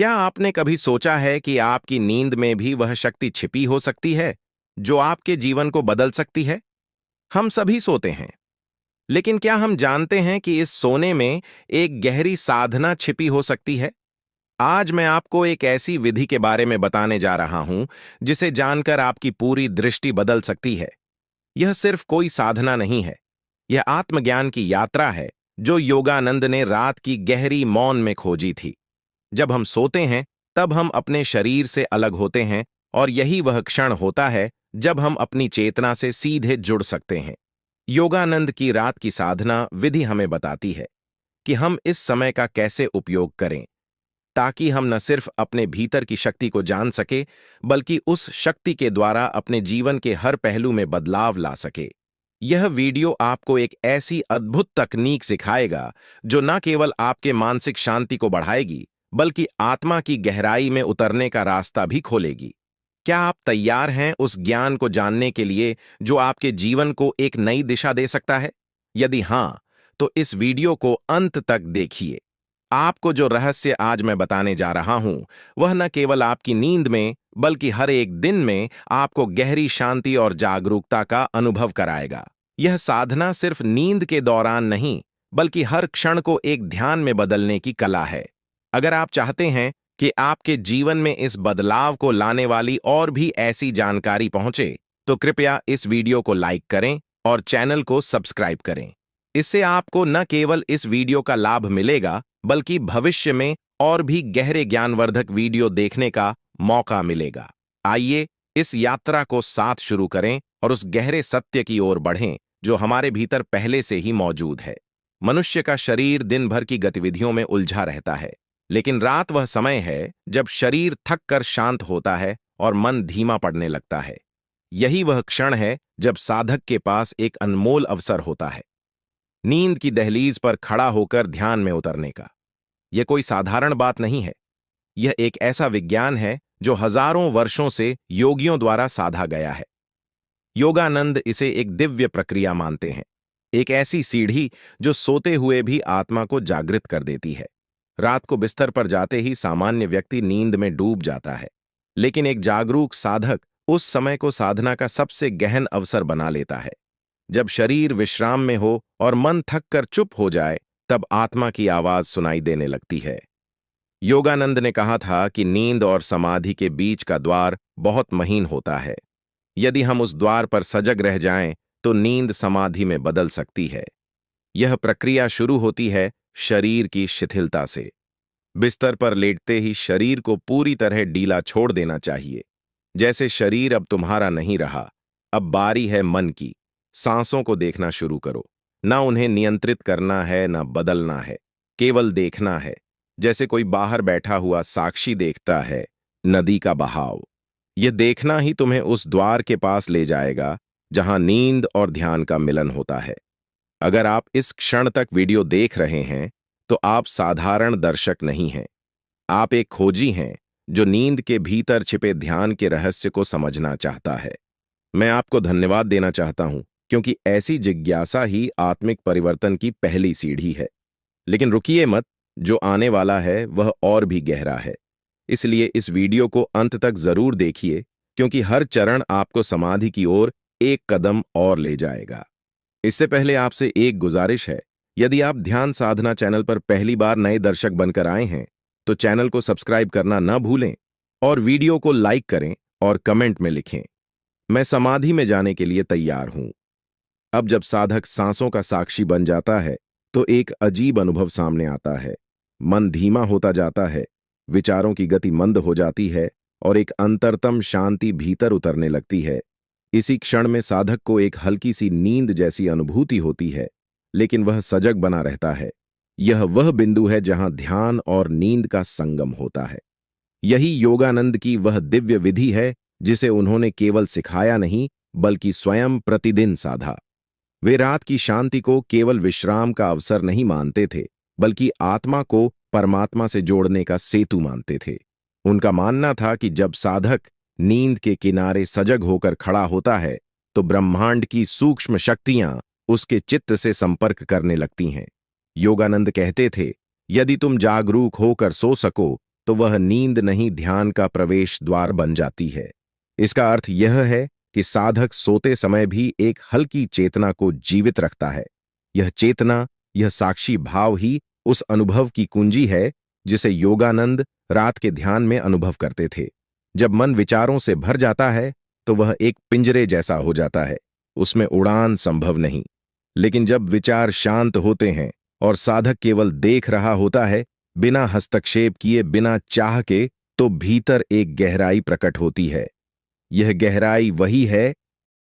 क्या आपने कभी सोचा है कि आपकी नींद में भी वह शक्ति छिपी हो सकती है जो आपके जीवन को बदल सकती है? हम सभी सोते हैं, लेकिन क्या हम जानते हैं कि इस सोने में एक गहरी साधना छिपी हो सकती है? आज मैं आपको एक ऐसी विधि के बारे में बताने जा रहा हूं जिसे जानकर आपकी पूरी दृष्टि बदल सकती है। यह सिर्फ कोई साधना नहीं है, यह आत्मज्ञान की यात्रा है जो योगानंद ने रात की गहरी मौन में खोजी थी। जब हम सोते हैं तब हम अपने शरीर से अलग होते हैं और यही वह क्षण होता है जब हम अपनी चेतना से सीधे जुड़ सकते हैं। योगानंद की रात की साधना विधि हमें बताती है कि हम इस समय का कैसे उपयोग करें ताकि हम न सिर्फ अपने भीतर की शक्ति को जान सके बल्कि उस शक्ति के द्वारा अपने जीवन के हर पहलू में बदलाव ला सके। यह वीडियो आपको एक ऐसी अद्भुत तकनीक सिखाएगा जो न केवल आपके मानसिक शांति को बढ़ाएगी बल्कि आत्मा की गहराई में उतरने का रास्ता भी खोलेगी। क्या आप तैयार हैं उस ज्ञान को जानने के लिए जो आपके जीवन को एक नई दिशा दे सकता है? यदि हां, तो इस वीडियो को अंत तक देखिए। आपको जो रहस्य आज मैं बताने जा रहा हूं, वह न केवल आपकी नींद में बल्कि हर एक दिन में आपको गहरी शांति और जागरूकता का अनुभव कराएगा। यह साधना सिर्फ नींद के दौरान नहीं, बल्कि हर क्षण को एक ध्यान में बदलने की कला है। अगर आप चाहते हैं कि आपके जीवन में इस बदलाव को लाने वाली और भी ऐसी जानकारी पहुंचे, तो कृपया इस वीडियो को लाइक करें और चैनल को सब्सक्राइब करें। इससे आपको न केवल इस वीडियो का लाभ मिलेगा, बल्कि भविष्य में और भी गहरे ज्ञानवर्धक वीडियो देखने का मौका मिलेगा। आइए इस यात्रा को साथ शुरू करें और उस गहरे सत्य की ओर बढ़ें जो हमारे भीतर पहले से ही मौजूद है। मनुष्य का शरीर दिन भर की गतिविधियों में उलझा रहता है, लेकिन रात वह समय है जब शरीर थक कर शांत होता है और मन धीमा पड़ने लगता है। यही वह क्षण है जब साधक के पास एक अनमोल अवसर होता है, नींद की दहलीज पर खड़ा होकर ध्यान में उतरने का। यह कोई साधारण बात नहीं है, यह एक ऐसा विज्ञान है जो हजारों वर्षों से योगियों द्वारा साधा गया है। योगानंद इसे एक दिव्य प्रक्रिया मानते हैं, एक ऐसी सीढ़ी जो सोते हुए भी आत्मा को जागृत कर देती है। रात को बिस्तर पर जाते ही सामान्य व्यक्ति नींद में डूब जाता है, लेकिन एक जागरूक साधक उस समय को साधना का सबसे गहन अवसर बना लेता है। जब शरीर विश्राम में हो और मन थक कर चुप हो जाए, तब आत्मा की आवाज सुनाई देने लगती है। योगानंद ने कहा था कि नींद और समाधि के बीच का द्वार बहुत महीन होता है। यदि हम उस द्वार पर सजग रह जाएं, तो नींद समाधि में बदल सकती है। यह प्रक्रिया शुरू होती है शरीर की शिथिलता से। बिस्तर पर लेटते ही शरीर को पूरी तरह ढीला छोड़ देना चाहिए, जैसे शरीर अब तुम्हारा नहीं रहा। अब बारी है मन की। सांसों को देखना शुरू करो। ना उन्हें नियंत्रित करना है, ना बदलना है, केवल देखना है, जैसे कोई बाहर बैठा हुआ साक्षी देखता है नदी का बहाव। यह देखना ही तुम्हें उस द्वार के पास ले जाएगा जहां नींद और ध्यान का मिलन होता है। अगर आप इस क्षण तक वीडियो देख रहे हैं, तो आप साधारण दर्शक नहीं हैं। आप एक खोजी हैं जो नींद के भीतर छिपे ध्यान के रहस्य को समझना चाहता है। मैं आपको धन्यवाद देना चाहता हूं, क्योंकि ऐसी जिज्ञासा ही आत्मिक परिवर्तन की पहली सीढ़ी है। लेकिन रुकिए मत, जो आने वाला है वह और भी गहरा है। इसलिए इस वीडियो को अंत तक जरूर देखिए, क्योंकि हर चरण आपको समाधि की ओर एक कदम और ले जाएगा। इससे पहले आपसे एक गुजारिश है, यदि आप ध्यान साधना चैनल पर पहली बार नए दर्शक बनकर आए हैं, तो चैनल को सब्सक्राइब करना न भूलें और वीडियो को लाइक करें और कमेंट में लिखें, मैं समाधि में जाने के लिए तैयार हूं। अब जब साधक सांसों का साक्षी बन जाता है, तो एक अजीब अनुभव सामने आता है। मन धीमा होता जाता है, विचारों की गति मंद हो जाती है और एक अंतरतम शांति भीतर उतरने लगती है। इसी क्षण में साधक को एक हल्की सी नींद जैसी अनुभूति होती है, लेकिन वह सजग बना रहता है। यह वह बिंदु है जहां ध्यान और नींद का संगम होता है। यही योगानंद की वह दिव्य विधि है जिसे उन्होंने केवल सिखाया नहीं, बल्कि स्वयं प्रतिदिन साधा। वे रात की शांति को केवल विश्राम का अवसर नहीं मानते थे, बल्कि आत्मा को परमात्मा से जोड़ने का सेतु मानते थे। उनका मानना था कि जब साधक नींद के किनारे सजग होकर खड़ा होता है, तो ब्रह्मांड की सूक्ष्म शक्तियां उसके चित्त से संपर्क करने लगती हैं। योगानंद कहते थे, यदि तुम जागरूक होकर सो सको, तो वह नींद नहीं, ध्यान का प्रवेश द्वार बन जाती है। इसका अर्थ यह है कि साधक सोते समय भी एक हल्की चेतना को जीवित रखता है। यह चेतना, यह साक्षी भाव ही उस अनुभव की कुंजी है जिसे योगानंद रात के ध्यान में अनुभव करते थे। जब मन विचारों से भर जाता है तो वह एक पिंजरे जैसा हो जाता है, उसमें उड़ान संभव नहीं। लेकिन जब विचार शांत होते हैं और साधक केवल देख रहा होता है, बिना हस्तक्षेप किए, बिना चाह के, तो भीतर एक गहराई प्रकट होती है। यह गहराई वही है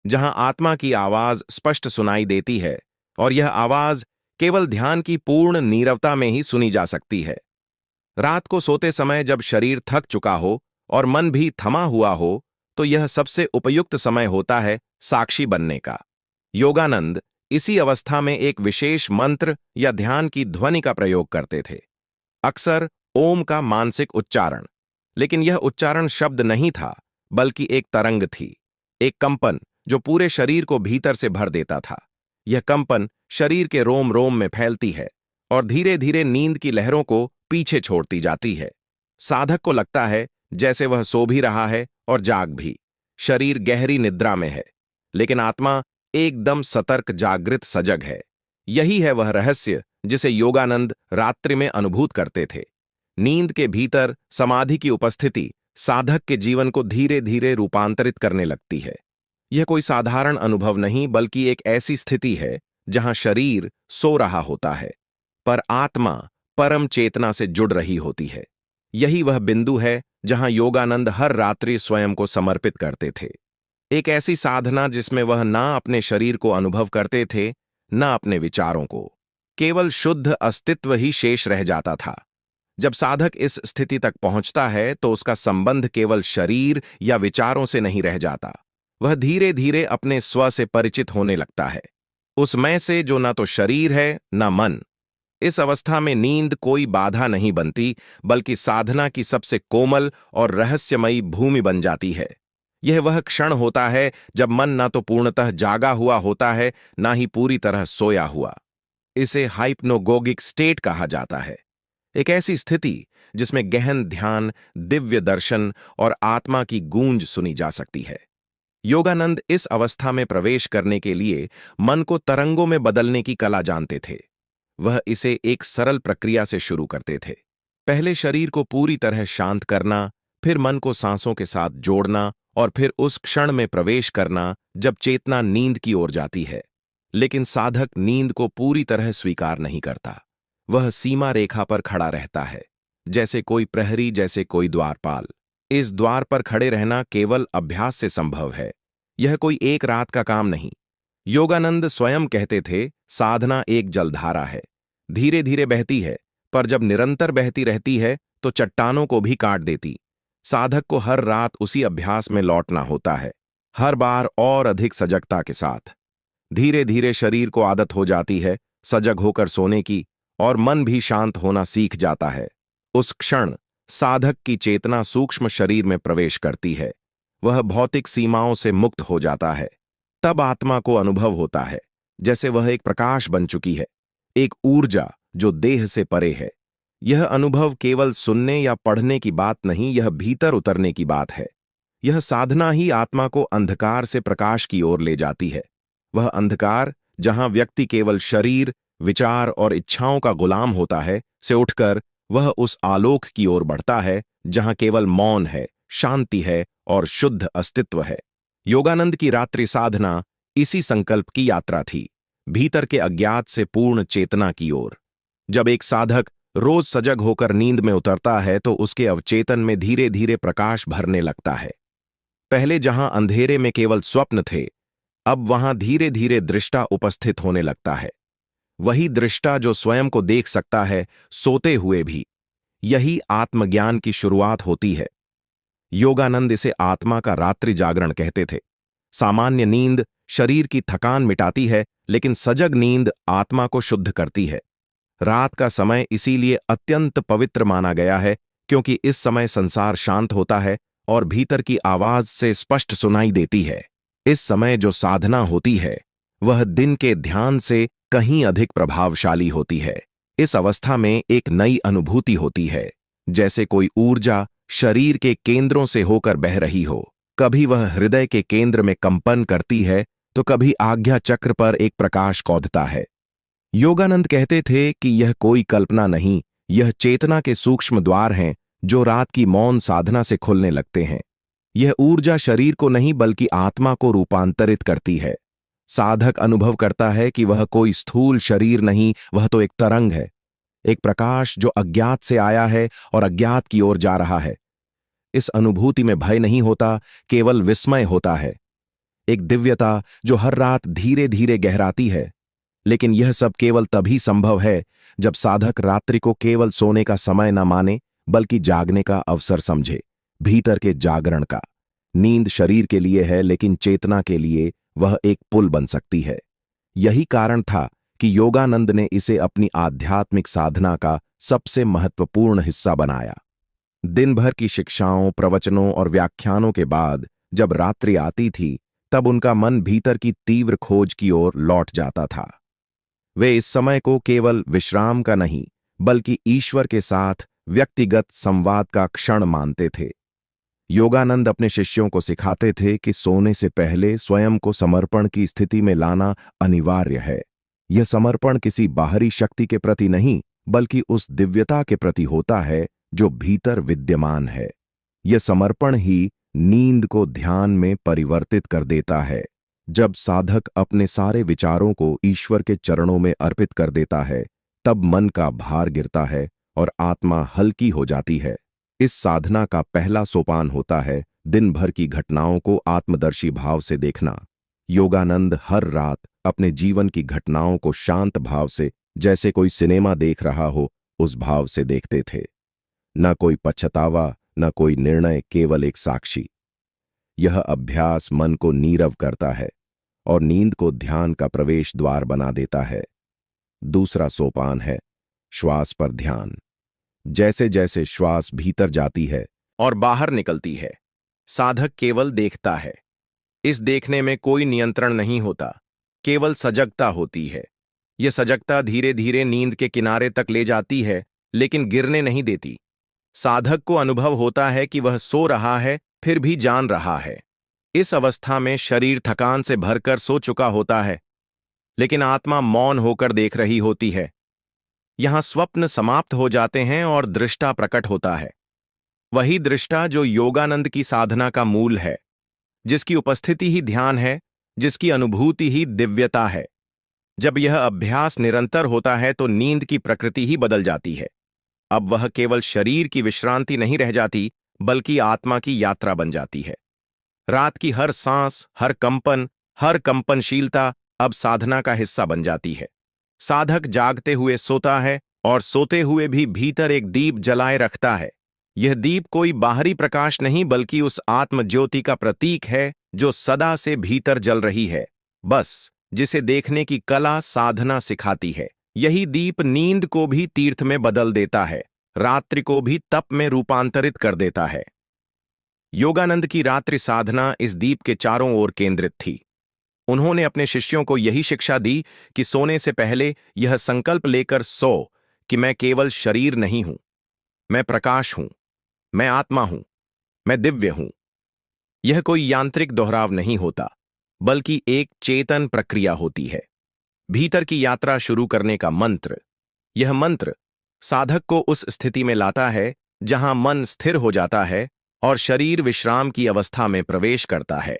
जहां आत्मा की आवाज स्पष्ट सुनाई देती है, और यह आवाज केवल ध्यान की पूर्ण नीरवता में ही सुनी जा सकती है। रात को सोते समय जब शरीर थक चुका हो और मन भी थमा हुआ हो, तो यह सबसे उपयुक्त समय होता है साक्षी बनने का। योगानंद इसी अवस्था में एक विशेष मंत्र या ध्यान की ध्वनि का प्रयोग करते थे, अक्सर ओम का मानसिक उच्चारण। लेकिन यह उच्चारण शब्द नहीं था, बल्कि एक तरंग थी, एक कंपन जो पूरे शरीर को भीतर से भर देता था। यह कंपन शरीर के रोम रोम में फैलती है और धीरे धीरे नींद की लहरों को पीछे छोड़ती जाती है। साधक को लगता है जैसे वह सो भी रहा है और जाग भी। शरीर गहरी निद्रा में है, लेकिन आत्मा एकदम सतर्क, जागृत, सजग है। यही है वह रहस्य जिसे योगानंद रात्रि में अनुभूत करते थे। नींद के भीतर समाधि की उपस्थिति साधक के जीवन को धीरे धीरे रूपांतरित करने लगती है। यह कोई साधारण अनुभव नहीं, बल्कि एक ऐसी स्थिति है जहां शरीर सो रहा होता है, पर आत्मा परम चेतना से जुड़ रही होती है। यही वह बिंदु है जहां योगानंद हर रात्रि स्वयं को समर्पित करते थे। एक ऐसी साधना जिसमें वह ना अपने शरीर को अनुभव करते थे, ना अपने विचारों को। केवल शुद्ध अस्तित्व ही शेष रह जाता था। जब साधक इस स्थिति तक पहुंचता है तो उसका संबंध केवल शरीर या विचारों से नहीं रह जाता। वह धीरे धीरे अपने स्व से परिचित होने लगता है, उस मैं से जो ना तो शरीर है ना मन। इस अवस्था में नींद कोई बाधा नहीं बनती, बल्कि साधना की सबसे कोमल और रहस्यमयी भूमि बन जाती है। यह वह क्षण होता है जब मन ना तो पूर्णतः जागा हुआ होता है, ना ही पूरी तरह सोया हुआ। इसे हाइप्नोगोगिक स्टेट कहा जाता है, एक ऐसी स्थिति जिसमें गहन ध्यान, दिव्य दर्शन और आत्मा की गूंज सुनी जा सकती है। योगानंद इस अवस्था में प्रवेश करने के लिए मन को तरंगों में बदलने की कला जानते थे। वह इसे एक सरल प्रक्रिया से शुरू करते थे। पहले शरीर को पूरी तरह शांत करना, फिर मन को सांसों के साथ जोड़ना, और फिर उस क्षण में प्रवेश करना जब चेतना नींद की ओर जाती है। लेकिन साधक नींद को पूरी तरह स्वीकार नहीं करता। वह सीमा रेखा पर खड़ा रहता है, जैसे कोई प्रहरी, जैसे कोई द्वारपाल। इस द्वार पर खड़े रहना केवल अभ्यास से संभव है, यह कोई एक रात का काम नहीं। योगानंद स्वयं कहते थे, साधना एक जलधारा है, धीरे धीरे बहती है, पर जब निरंतर बहती रहती है तो चट्टानों को भी काट देती। साधक को हर रात उसी अभ्यास में लौटना होता है, हर बार और अधिक सजगता के साथ। धीरे धीरे शरीर को आदत हो जाती है सजग होकर सोने की, और मन भी शांत होना सीख जाता है। उस क्षण साधक की चेतना सूक्ष्म शरीर में प्रवेश करती है, वह भौतिक सीमाओं से मुक्त हो जाता है। तब आत्मा को अनुभव होता है जैसे वह एक प्रकाश बन चुकी है, एक ऊर्जा जो देह से परे है। यह अनुभव केवल सुनने या पढ़ने की बात नहीं, यह भीतर उतरने की बात है। यह साधना ही आत्मा को अंधकार से प्रकाश की ओर ले जाती है। वह अंधकार जहां व्यक्ति केवल शरीर, विचार और इच्छाओं का गुलाम होता है, से उठकर वह उस आलोक की ओर बढ़ता है जहां केवल मौन है, शांति है और शुद्ध अस्तित्व है। योगानंद की रात्रि साधना इसी संकल्प की यात्रा थी, भीतर के अज्ञात से पूर्ण चेतना की ओर। जब एक साधक रोज सजग होकर नींद में उतरता है तो उसके अवचेतन में धीरे धीरे प्रकाश भरने लगता है। पहले जहां अंधेरे में केवल स्वप्न थे, अब वहां धीरे धीरे दृष्टा उपस्थित होने लगता है। वही दृष्टा जो स्वयं को देख सकता है सोते हुए भी। यही आत्मज्ञान की शुरुआत होती है। योगानंद इसे आत्मा का रात्रि जागरण कहते थे। सामान्य नींद शरीर की थकान मिटाती है, लेकिन सजग नींद आत्मा को शुद्ध करती है। रात का समय इसीलिए अत्यंत पवित्र माना गया है, क्योंकि इस समय संसार शांत होता है और भीतर की आवाज से स्पष्ट सुनाई देती है। इस समय जो साधना होती है वह दिन के ध्यान से कहीं अधिक प्रभावशाली होती है। इस अवस्था में एक नई अनुभूति होती है, जैसे कोई ऊर्जा शरीर के केंद्रों से होकर बह रही हो। कभी वह हृदय के केंद्र में कंपन करती है तो कभी आज्ञा चक्र पर एक प्रकाश कौंधता है। योगानंद कहते थे कि यह कोई कल्पना नहीं, यह चेतना के सूक्ष्म द्वार हैं जो रात की मौन साधना से खुलने लगते हैं। यह ऊर्जा शरीर को नहीं बल्कि आत्मा को रूपांतरित करती है। साधक अनुभव करता है कि वह कोई स्थूल शरीर नहीं, वह तो एक तरंग है, एक प्रकाश जो अज्ञात से आया है और अज्ञात की ओर जा रहा है। इस अनुभूति में भय नहीं होता, केवल विस्मय होता है, एक दिव्यता जो हर रात धीरे धीरे गहराती है। लेकिन यह सब केवल तभी संभव है जब साधक रात्रि को केवल सोने का समय न माने बल्कि जागने का अवसर समझे, भीतर के जागरण का। नींद शरीर के लिए है लेकिन चेतना के लिए वह एक पुल बन सकती है। यही कारण था कि योगानंद ने इसे अपनी आध्यात्मिक साधना का सबसे महत्वपूर्ण हिस्सा बनाया। दिन भर की शिक्षाओं, प्रवचनों और व्याख्यानों के बाद जब रात्रि आती थी तब उनका मन भीतर की तीव्र खोज की ओर लौट जाता था। वे इस समय को केवल विश्राम का नहीं बल्कि ईश्वर के साथ व्यक्तिगत संवाद का क्षण मानते थे। योगानंद अपने शिष्यों को सिखाते थे कि सोने से पहले स्वयं को समर्पण की स्थिति में लाना अनिवार्य है। यह समर्पण किसी बाहरी शक्ति के प्रति नहीं बल्कि उस दिव्यता के प्रति होता है जो भीतर विद्यमान है। यह समर्पण ही नींद को ध्यान में परिवर्तित कर देता है। जब साधक अपने सारे विचारों को ईश्वर के चरणों में अर्पित कर देता है तब मन का भार गिरता है और आत्मा हल्की हो जाती है। इस साधना का पहला सोपान होता है दिन भर की घटनाओं को आत्मदर्शी भाव से देखना। योगानंद हर रात अपने जीवन की घटनाओं को शांत भाव से, जैसे कोई सिनेमा देख रहा हो, उस भाव से देखते थे। न कोई पछतावा, न कोई निर्णय, केवल एक साक्षी। यह अभ्यास मन को नीरव करता है और नींद को ध्यान का प्रवेश द्वार बना देता है। दूसरा सोपान है श्वास पर ध्यान। जैसे जैसे श्वास भीतर जाती है और बाहर निकलती है, साधक केवल देखता है। इस देखने में कोई नियंत्रण नहीं होता, केवल सजगता होती है। यह सजगता धीरे धीरे नींद के किनारे तक ले जाती है लेकिन गिरने नहीं देती। साधक को अनुभव होता है कि वह सो रहा है फिर भी जान रहा है। इस अवस्था में शरीर थकान से भरकर सो चुका होता है लेकिन आत्मा मौन होकर देख रही होती है। यहां स्वप्न समाप्त हो जाते हैं और दृष्टा प्रकट होता है। वही दृष्टा जो योगानंद की साधना का मूल है, जिसकी उपस्थिति ही ध्यान है, जिसकी अनुभूति ही दिव्यता है। जब यह अभ्यास निरंतर होता है तो नींद की प्रकृति ही बदल जाती है। अब वह केवल शरीर की विश्रांति नहीं रह जाती बल्कि आत्मा की यात्रा बन जाती है। रात की हर सांस, हर कंपन, हर कंपनशीलता अब साधना का हिस्सा बन जाती है। साधक जागते हुए सोता है और सोते हुए भी भीतर एक दीप जलाए रखता है। यह दीप कोई बाहरी प्रकाश नहीं बल्कि उस आत्म ज्योति का प्रतीक है जो सदा से भीतर जल रही है, बस जिसे देखने की कला साधना सिखाती है। यही दीप नींद को भी तीर्थ में बदल देता है, रात्रि को भी तप में रूपांतरित कर देता है। योगानंद की रात्रि साधना इस दीप के चारों ओर केंद्रित थी। उन्होंने अपने शिष्यों को यही शिक्षा दी कि सोने से पहले यह संकल्प लेकर सो कि मैं केवल शरीर नहीं हूं, मैं प्रकाश हूं, मैं आत्मा हूं, मैं दिव्य हूं। यह कोई यांत्रिक दोहराव नहीं होता बल्कि एक चेतन प्रक्रिया होती है, भीतर की यात्रा शुरू करने का मंत्र। यह मंत्र साधक को उस स्थिति में लाता है जहां मन स्थिर हो जाता है और शरीर विश्राम की अवस्था में प्रवेश करता है।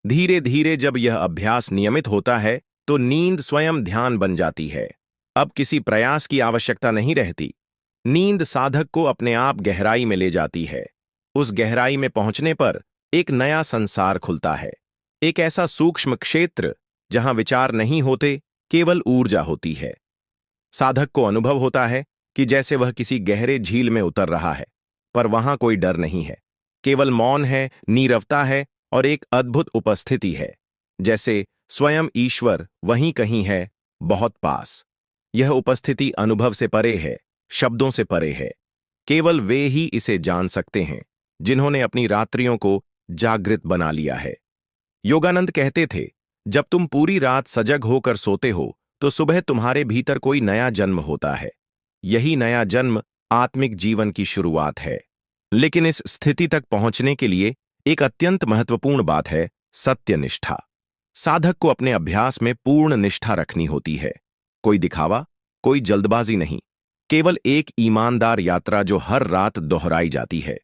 धीरे धीरे जब यह अभ्यास नियमित होता है तो नींद स्वयं ध्यान बन जाती है। अब किसी प्रयास की आवश्यकता नहीं रहती। नींद साधक को अपने आप गहराई में ले जाती है। उस गहराई में पहुंचने पर एक नया संसार खुलता है, एक ऐसा सूक्ष्म क्षेत्र जहां विचार नहीं होते, केवल ऊर्जा होती है। साधक को अनुभव होता है कि जैसे वह किसी गहरे झील में उतर रहा है, पर वहां कोई डर नहीं है, केवल मौन है, नीरवता है और एक अद्भुत उपस्थिति है, जैसे स्वयं ईश्वर वहीं कहीं है, बहुत पास। यह उपस्थिति अनुभव से परे है, शब्दों से परे है। केवल वे ही इसे जान सकते हैं जिन्होंने अपनी रात्रियों को जागृत बना लिया है। योगानंद कहते थे, जब तुम पूरी रात सजग होकर सोते हो तो सुबह तुम्हारे भीतर कोई नया जन्म होता है। यही नया जन्म आत्मिक जीवन की शुरुआत है। लेकिन इस स्थिति तक पहुंचने के लिए एक अत्यंत महत्वपूर्ण बात है सत्यनिष्ठा। साधक को अपने अभ्यास में पूर्ण निष्ठा रखनी होती है। कोई दिखावा, कोई जल्दबाजी नहीं, केवल एक ईमानदार यात्रा जो हर रात दोहराई जाती है।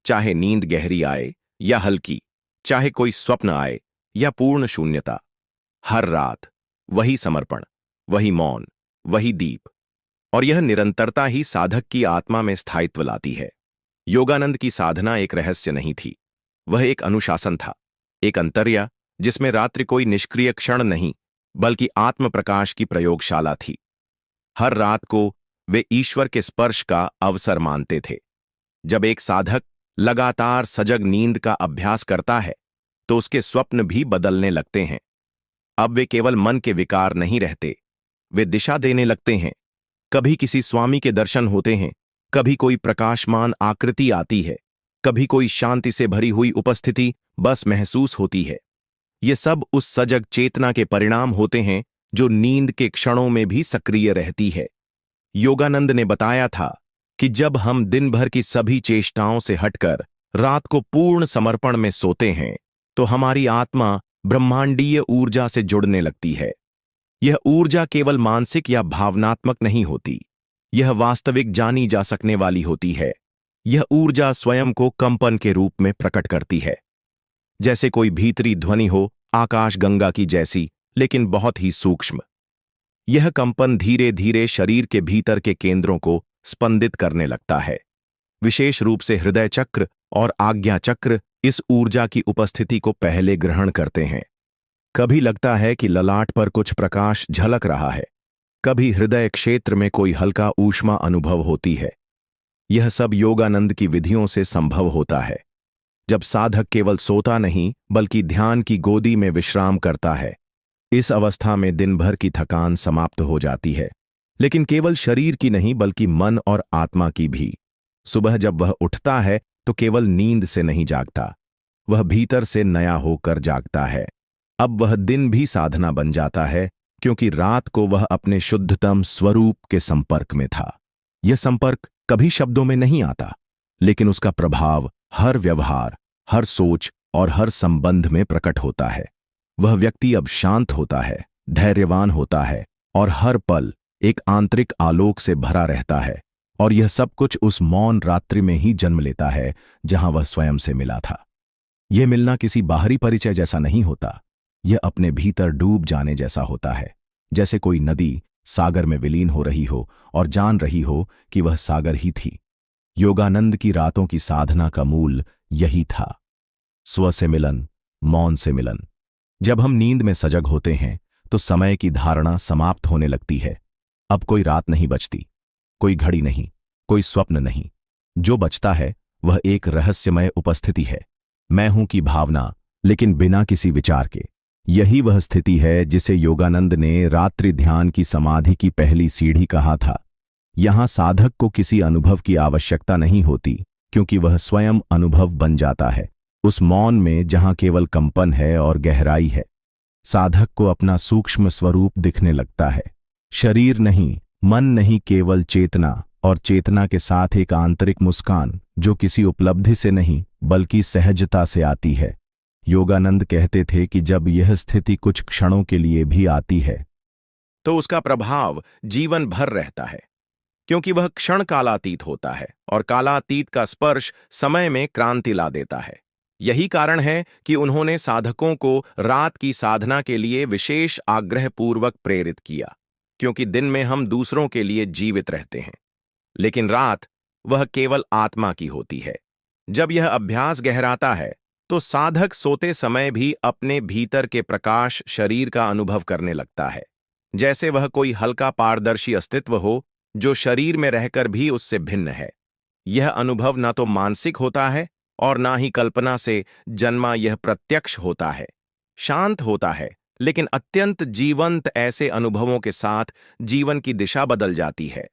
चाहे नींद गहरी आए या हल्की, चाहे कोई स्वप्न आए या पूर्ण शून्यता, हर रात वही समर्पण, वही मौन, वही दीप। और यह निरंतरता ही साधक की आत्मा में स्थायित्व लाती है। योगानंद की साधना एक रहस्य नहीं थी, वह एक अनुशासन था, एक अंतर्या जिसमें रात्रि कोई निष्क्रिय क्षण नहीं बल्कि आत्म प्रकाश की प्रयोगशाला थी। हर रात को वे ईश्वर के स्पर्श का अवसर मानते थे। जब एक साधक लगातार सजग नींद का अभ्यास करता है तो उसके स्वप्न भी बदलने लगते हैं। अब वे केवल मन के विकार नहीं रहते, वे दिशा देने लगते हैं। कभी किसी स्वामी के दर्शन होते हैं, कभी कोई प्रकाशमान आकृति आती है, कभी कोई शांति से भरी हुई उपस्थिति बस महसूस होती है। ये सब उस सजग चेतना के परिणाम होते हैं जो नींद के क्षणों में भी सक्रिय रहती है। योगानंद ने बताया था कि जब हम दिन भर की सभी चेष्टाओं से हटकर रात को पूर्ण समर्पण में सोते हैं तो हमारी आत्मा ब्रह्मांडीय ऊर्जा से जुड़ने लगती है। यह ऊर्जा केवल मानसिक या भावनात्मक नहीं होती, यह वास्तविक जानी जा सकने वाली होती है। यह ऊर्जा स्वयं को कंपन के रूप में प्रकट करती है, जैसे कोई भीतरी ध्वनि हो, आकाश गंगा की जैसी, लेकिन बहुत ही सूक्ष्म। यह कंपन धीरे धीरे शरीर के भीतर के केंद्रों को स्पंदित करने लगता है। विशेष रूप से हृदय चक्र और आज्ञा चक्र इस ऊर्जा की उपस्थिति को पहले ग्रहण करते हैं। कभी लगता है कि ललाट पर कुछ प्रकाश झलक रहा है, कभी हृदय क्षेत्र में कोई हल्का ऊष्मा अनुभव होती है। यह सब योगानंद की विधियों से संभव होता है। जब साधक केवल सोता नहीं बल्कि ध्यान की गोदी में विश्राम करता है, इस अवस्था में दिन भर की थकान समाप्त हो जाती है, लेकिन केवल शरीर की नहीं बल्कि मन और आत्मा की भी। सुबह जब वह उठता है तो केवल नींद से नहीं जागता, वह भीतर से नया होकर जागता है। अब वह दिन भी साधना बन जाता है, क्योंकि रात को वह अपने शुद्धतम स्वरूप के संपर्क में था। यह संपर्क कभी शब्दों में नहीं आता, लेकिन उसका प्रभाव हर व्यवहार, हर सोच और हर संबंध में प्रकट होता है। वह व्यक्ति अब शांत होता है, धैर्यवान होता है और हर पल एक आंतरिक आलोक से भरा रहता है। और यह सब कुछ उस मौन रात्रि में ही जन्म लेता है जहां वह स्वयं से मिला था। यह मिलना किसी बाहरी परिचय जैसा नहीं होता, यह अपने भीतर डूब जाने जैसा होता है, जैसे कोई नदी सागर में विलीन हो रही हो और जान रही हो कि वह सागर ही थी। योगानंद की रातों की साधना का मूल यही था, स्व से मिलन, मौन से मिलन। जब हम नींद में सजग होते हैं तो समय की धारणा समाप्त होने लगती है। अब कोई रात नहीं बचती, कोई घड़ी नहीं, कोई स्वप्न नहीं। जो बचता है वह एक रहस्यमय उपस्थिति है, मैं हूं की भावना, लेकिन बिना किसी विचार के। यही वह स्थिति है जिसे योगानंद ने रात्रि ध्यान की समाधि की पहली सीढ़ी कहा था। यहां साधक को किसी अनुभव की आवश्यकता नहीं होती, क्योंकि वह स्वयं अनुभव बन जाता है। उस मौन में जहां केवल कंपन है और गहराई है, साधक को अपना सूक्ष्म स्वरूप दिखने लगता है। शरीर नहीं, मन नहीं, केवल चेतना, और चेतना के साथ एक आंतरिक मुस्कान जो किसी उपलब्धि से नहीं बल्कि सहजता से आती है। योगानंद कहते थे कि जब यह स्थिति कुछ क्षणों के लिए भी आती है तो उसका प्रभाव जीवन भर रहता है, क्योंकि वह क्षण कालातीत होता है और कालातीत का स्पर्श समय में क्रांति ला देता है। यही कारण है कि उन्होंने साधकों को रात की साधना के लिए विशेष आग्रहपूर्वक प्रेरित किया, क्योंकि दिन में हम दूसरों के लिए जीवित रहते हैं, लेकिन रात वह केवल आत्मा की होती है। जब यह अभ्यास गहराता है तो साधक सोते समय भी अपने भीतर के प्रकाश शरीर का अनुभव करने लगता है, जैसे वह कोई हल्का पारदर्शी अस्तित्व हो जो शरीर में रहकर भी उससे भिन्न है। यह अनुभव न तो मानसिक होता है और ना ही कल्पना से जन्मा, यह प्रत्यक्ष होता है, शांत होता है, लेकिन अत्यंत जीवंत। ऐसे अनुभवों के साथ जीवन की दिशा बदल जाती है।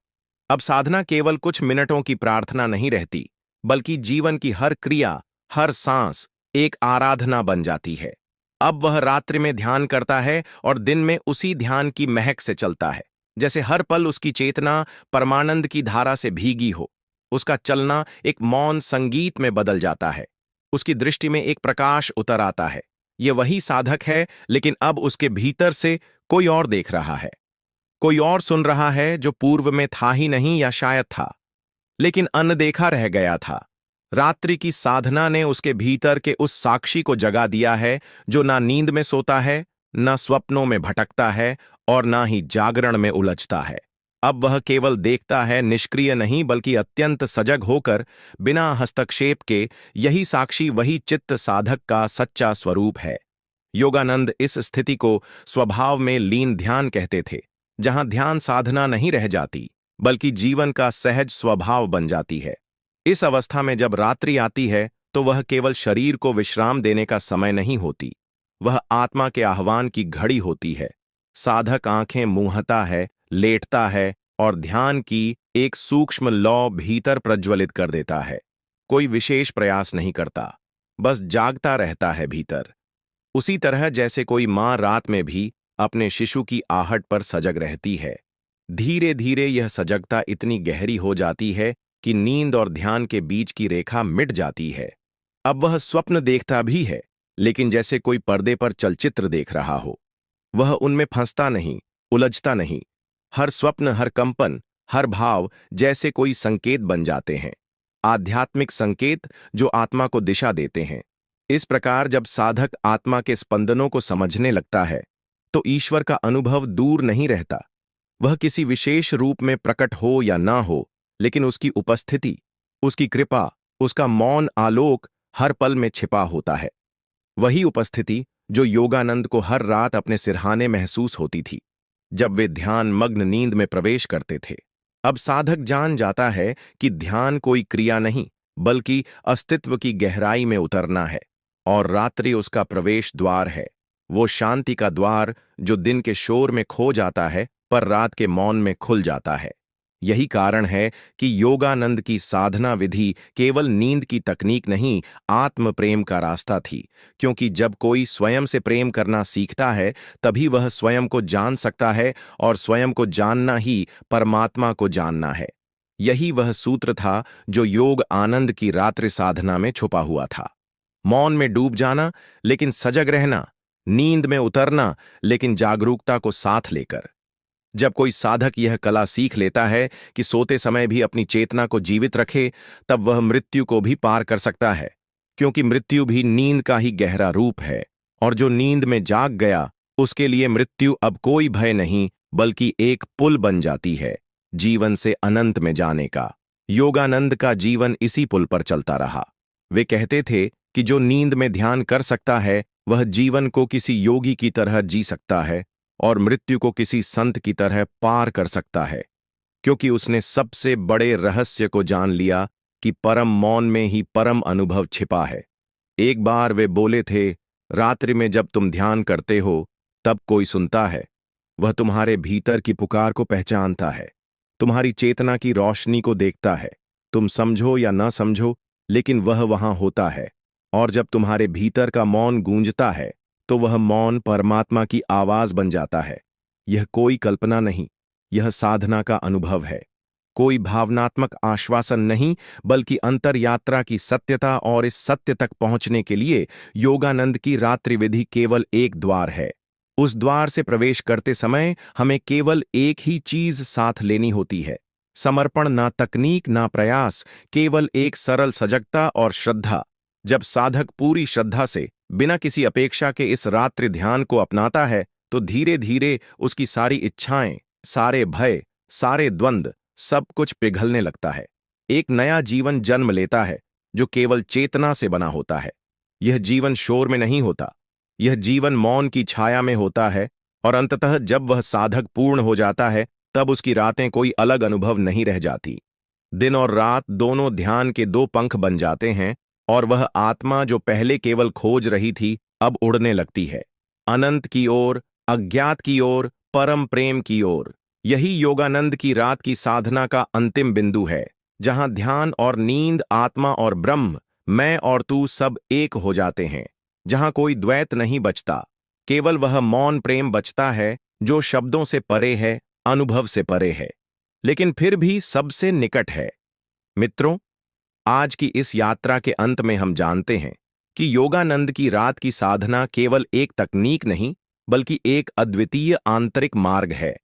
अब साधना केवल कुछ मिनटों की प्रार्थना नहीं रहती, बल्कि जीवन की हर क्रिया, हर सांस एक आराधना बन जाती है। अब वह रात्रि में ध्यान करता है और दिन में उसी ध्यान की महक से चलता है, जैसे हर पल उसकी चेतना परमानंद की धारा से भीगी हो। उसका चलना एक मौन संगीत में बदल जाता है। उसकी दृष्टि में एक प्रकाश उतर आता है। यह वही साधक है, लेकिन अब उसके भीतर से कोई और देख रहा है। कोई और सुन रहा है जो पूर्व में था ही नहीं, या शायद था लेकिन अनदेखा रह गया था। रात्रि की साधना ने उसके भीतर के उस साक्षी को जगा दिया है जो ना नींद में सोता है, ना स्वप्नों में भटकता है और ना ही जागरण में उलझता है। अब वह केवल देखता है, निष्क्रिय नहीं बल्कि अत्यंत सजग होकर, बिना हस्तक्षेप के। यही साक्षी वही चित्त साधक का सच्चा स्वरूप है। योगानंद इस स्थिति को स्वभाव में लीन ध्यान कहते थे, जहां ध्यान साधना नहीं रह जाती बल्कि जीवन का सहज स्वभाव बन जाती है। इस अवस्था में जब रात्रि आती है तो वह केवल शरीर को विश्राम देने का समय नहीं होती, वह आत्मा के आह्वान की घड़ी होती है। साधक आंखें मूंहता है, लेटता है और ध्यान की एक सूक्ष्म लौ भीतर प्रज्वलित कर देता है। कोई विशेष प्रयास नहीं करता, बस जागता रहता है भीतर। उसी तरह जैसे कोई मां रात में भी अपने शिशु की आहट पर सजग रहती है। धीरे धीरे यह सजगता इतनी गहरी हो जाती है कि नींद और ध्यान के बीच की रेखा मिट जाती है। अब वह स्वप्न देखता भी है, लेकिन जैसे कोई पर्दे पर चलचित्र देख रहा हो। वह उनमें फंसता नहीं, उलझता नहीं। हर स्वप्न, हर कंपन, हर भाव जैसे कोई संकेत बन जाते हैं, आध्यात्मिक संकेत जो आत्मा को दिशा देते हैं। इस प्रकार जब साधक आत्मा के स्पंदनों को समझने लगता है तो ईश्वर का अनुभव दूर नहीं रहता। वह किसी विशेष रूप में प्रकट हो या ना हो, लेकिन उसकी उपस्थिति, उसकी कृपा, उसका मौन आलोक हर पल में छिपा होता है। वही उपस्थिति जो योगानंद को हर रात अपने सिरहाने महसूस होती थी जब वे ध्यान मग्न नींद में प्रवेश करते थे। अब साधक जान जाता है कि ध्यान कोई क्रिया नहीं बल्कि अस्तित्व की गहराई में उतरना है, और रात्रि उसका प्रवेश द्वार है। वो शांति का द्वार जो दिन के शोर में खो जाता है पर रात के मौन में खुल जाता है। यही कारण है कि योगानंद की साधना विधि केवल नींद की तकनीक नहीं, आत्म प्रेम का रास्ता थी। क्योंकि जब कोई स्वयं से प्रेम करना सीखता है तभी वह स्वयं को जान सकता है, और स्वयं को जानना ही परमात्मा को जानना है। यही वह सूत्र था जो योग आनंद की रात्रि साधना में छुपा हुआ था। मौन में डूब जाना लेकिन सजग रहना, नींद में उतरना लेकिन जागरूकता को साथ लेकर। जब कोई साधक यह कला सीख लेता है कि सोते समय भी अपनी चेतना को जीवित रखे, तब वह मृत्यु को भी पार कर सकता है। क्योंकि मृत्यु भी नींद का ही गहरा रूप है, और जो नींद में जाग गया उसके लिए मृत्यु अब कोई भय नहीं बल्कि एक पुल बन जाती है जीवन से अनंत में जाने का। योगानंद का जीवन इसी पुल पर चलता रहा। वे कहते थे कि जो नींद में ध्यान कर सकता है वह जीवन को किसी योगी की तरह जी सकता है और मृत्यु को किसी संत की तरह पार कर सकता है, क्योंकि उसने सबसे बड़े रहस्य को जान लिया कि परम मौन में ही परम अनुभव छिपा है। एक बार वे बोले थे, रात्रि में जब तुम ध्यान करते हो तब कोई सुनता है। वह तुम्हारे भीतर की पुकार को पहचानता है, तुम्हारी चेतना की रोशनी को देखता है। तुम समझो या ना समझो, लेकिन वह वहां होता है। और जब तुम्हारे भीतर का मौन गूंजता है तो वह मौन परमात्मा की आवाज बन जाता है। यह कोई कल्पना नहीं, यह साधना का अनुभव है। कोई भावनात्मक आश्वासन नहीं बल्कि अंतर यात्रा की सत्यता। और इस सत्य तक पहुंचने के लिए योगानंद की रात्रि विधि केवल एक द्वार है। उस द्वार से प्रवेश करते समय हमें केवल एक ही चीज साथ लेनी होती है, समर्पण, ना तकनीक ना प्रयास, केवल एक सरल सजगता और श्रद्धा। जब साधक पूरी श्रद्धा से बिना किसी अपेक्षा के इस रात्रि ध्यान को अपनाता है तो धीरे धीरे उसकी सारी इच्छाएं, सारे भय, सारे द्वंद्व, सब कुछ पिघलने लगता है। एक नया जीवन जन्म लेता है जो केवल चेतना से बना होता है। यह जीवन शोर में नहीं होता, यह जीवन मौन की छाया में होता है। और अंततः जब वह साधक पूर्ण हो जाता है तब उसकी रातें कोई अलग अनुभव नहीं रह जाती। दिन और रात दोनों ध्यान के दो पंख बन जाते हैं, और वह आत्मा जो पहले केवल खोज रही थी अब उड़ने लगती है, अनंत की ओर, अज्ञात की ओर, परम प्रेम की ओर। यही योगानंद की रात की साधना का अंतिम बिंदु है, जहां ध्यान और नींद, आत्मा और ब्रह्म, मैं और तू सब एक हो जाते हैं। जहां कोई द्वैत नहीं बचता, केवल वह मौन प्रेम बचता है जो शब्दों से परे है, अनुभव से परे है, लेकिन फिर भी सबसे निकट है। मित्रों, आज की इस यात्रा के अंत में हम जानते हैं कि योगानंद की रात की साधना केवल एक तकनीक नहीं, बल्कि एक अद्वितीय आंतरिक मार्ग है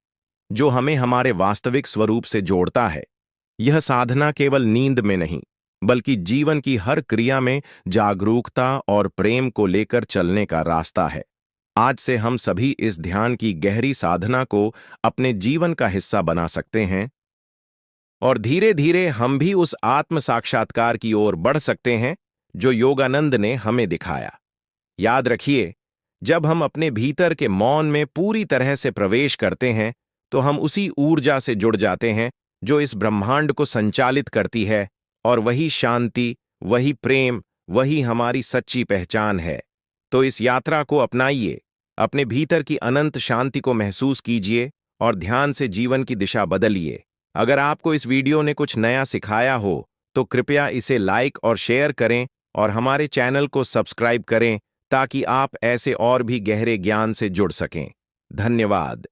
जो हमें हमारे वास्तविक स्वरूप से जोड़ता है। यह साधना केवल नींद में नहीं, बल्कि जीवन की हर क्रिया में जागरूकता और प्रेम को लेकर चलने का रास्ता है। आज से हम सभी इस ध्यान की गहरी साधना को अपने जीवन का हिस्सा बना सकते हैं और धीरे धीरे हम भी उस आत्म साक्षात्कार की ओर बढ़ सकते हैं जो योगानंद ने हमें दिखाया। याद रखिए, जब हम अपने भीतर के मौन में पूरी तरह से प्रवेश करते हैं तो हम उसी ऊर्जा से जुड़ जाते हैं जो इस ब्रह्मांड को संचालित करती है, और वही शांति, वही प्रेम, वही हमारी सच्ची पहचान है। तो इस यात्रा को अपनाइए, अपने भीतर की अनंत शांति को महसूस कीजिए और ध्यान से जीवन की दिशा बदलिए। अगर आपको इस वीडियो ने कुछ नया सिखाया हो तो कृपया इसे लाइक और शेयर करें और हमारे चैनल को सब्सक्राइब करें ताकि आप ऐसे और भी गहरे ज्ञान से जुड़ सकें। धन्यवाद।